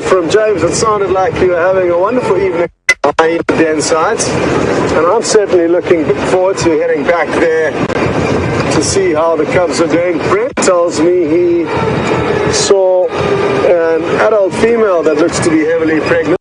B: From James, it sounded like you were having a wonderful evening at the den site, and I'm certainly looking forward to heading back there to see how the cubs are doing. Brent tells me he saw an adult female that looks to be heavily pregnant.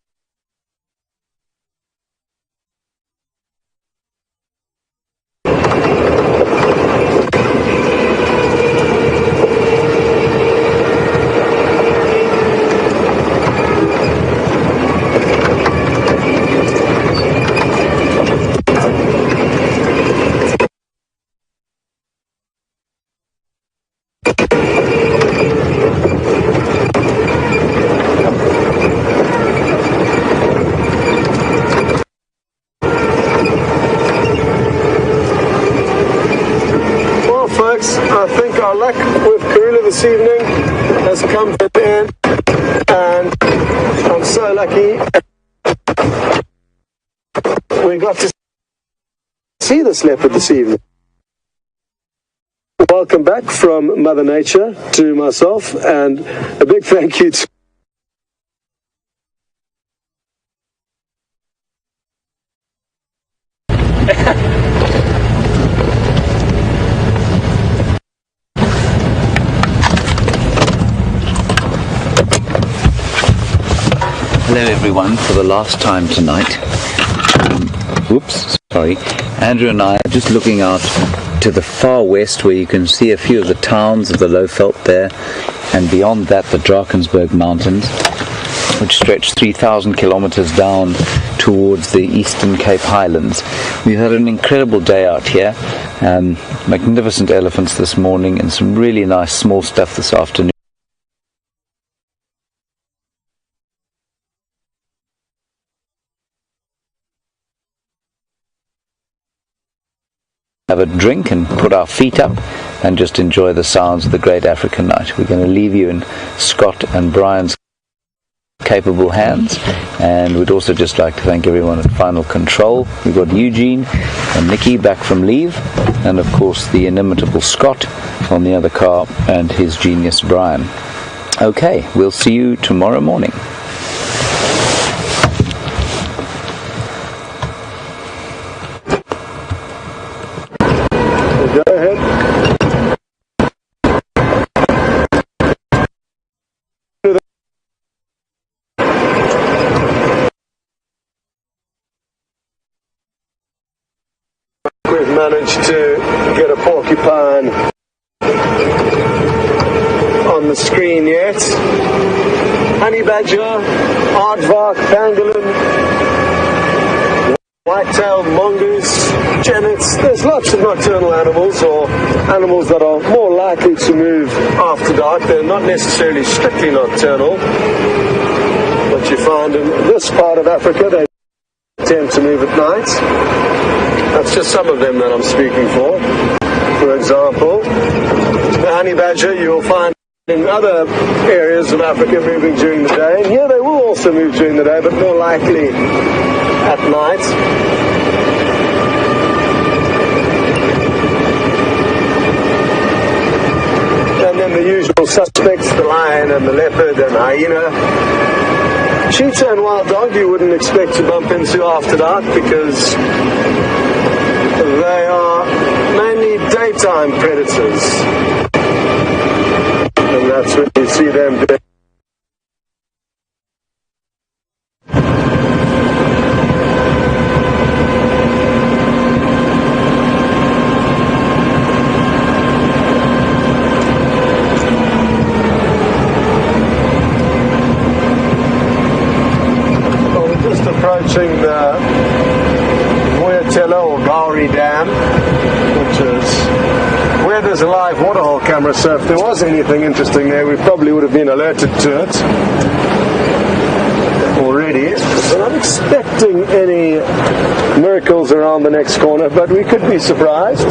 B: I think our luck with Karula this evening has come to an end, and I'm so lucky we got to see this leopard this evening. Welcome back from Mother Nature to myself, and a big thank you to
A: Hello everyone, for the last time tonight. Andrew and I are just looking out to the far west where you can see a few of the towns of the Lowveld there, and beyond that the Drakensberg Mountains, which stretch 3,000 kilometers down towards the Eastern Cape Highlands. We've had an incredible day out here, magnificent elephants this morning and some really nice small stuff this afternoon. have a drink and put our feet up and just enjoy the sounds of the great African night. We're going to leave you in Scott and Brian's capable hands, and we'd also just like to thank everyone at Final Control. We've got Eugene and Nikki back from leave, and of course the inimitable Scott on the other car and his genius Brian. Okay, we'll see you tomorrow morning.
B: Go ahead. We've managed to get a porcupine on the screen yet. Honey badger, aardvark, pangolin, white-tailed mongoose, genets. There's lots of nocturnal animals, or animals that are more likely to move after dark. They're not necessarily strictly nocturnal. What you find in this part of Africa, they tend to move at night. That's just some of them that I'm speaking for. For example, the honey badger you will find in other areas of Africa moving during the day. And here they will also move during the day, but more likely at night. And then the usual suspects, the lion and the leopard and hyena. Cheetah and wild dog you wouldn't expect to bump into after dark because they are mainly daytime predators. And that's when you see them doing. Approaching the Boyatella or Gowrie Dam, which is where there's a live waterhole camera, so if there was anything interesting there we probably would have been alerted to it already. I'm not expecting any miracles around the next corner, but we could be surprised.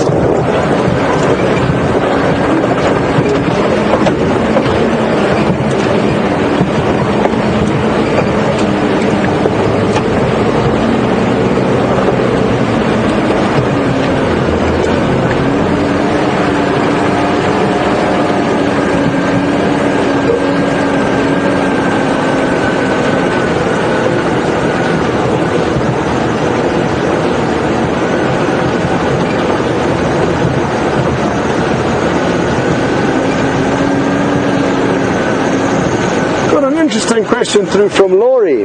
B: Interesting question through from Laurie.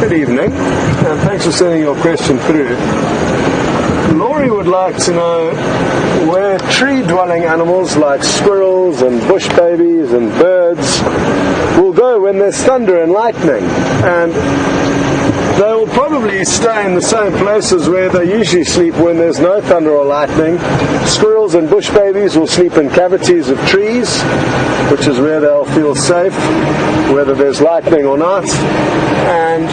B: Good evening, and thanks for sending your question through. Laurie would like to know where tree-dwelling animals like squirrels and bush babies and birds will go when there's thunder and lightning, and they will probably stay in the same places where they usually sleep when there's no thunder or lightning. Squirrels and bush babies will sleep in cavities of trees, which is where they'll feel safe, whether there's lightning or not. And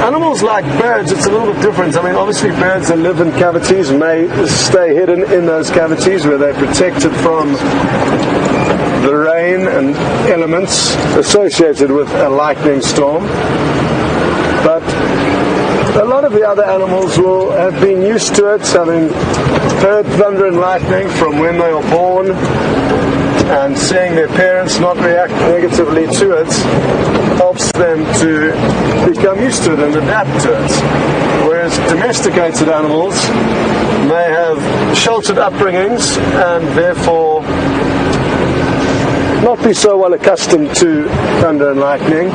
B: animals like birds, it's a little bit different. I mean, obviously birds that live in cavities may stay hidden in those cavities where they're protected from the rain and elements associated with a lightning storm. But a lot of the other animals will have been used to it, having heard thunder and lightning from when they were born, and seeing their parents not react negatively to it helps them to become used to it and adapt to it. Whereas domesticated animals may have sheltered upbringings and therefore not be so well accustomed to thunder and lightning.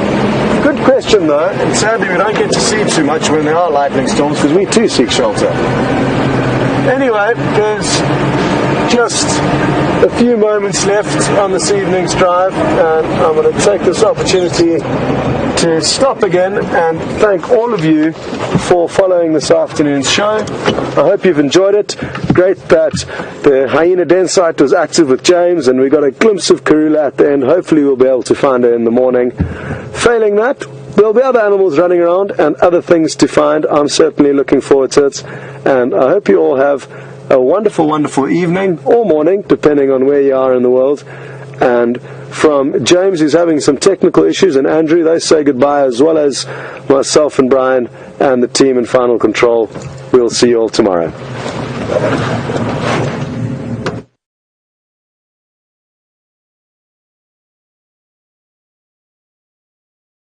B: Good question though, and sadly we don't get to see too much when there are lightning storms because we too seek shelter. Anyway, there's just a few moments left on this evening's drive, and I'm going to take this opportunity to stop again and thank all of you for following this afternoon's show. I hope you've enjoyed it. Great that the hyena den site was active with James, and we got a glimpse of Karula at the end. Hopefully we'll be able to find her in the morning. Failing that, there'll be other animals running around and other things to find. I'm certainly looking forward to it, and I hope you all have a wonderful, wonderful evening or morning, depending on where you are in the world. And from James, who's having some technical issues, and Andrew, they say goodbye, as well as myself and Brian and the team in Final Control. We'll see you all tomorrow.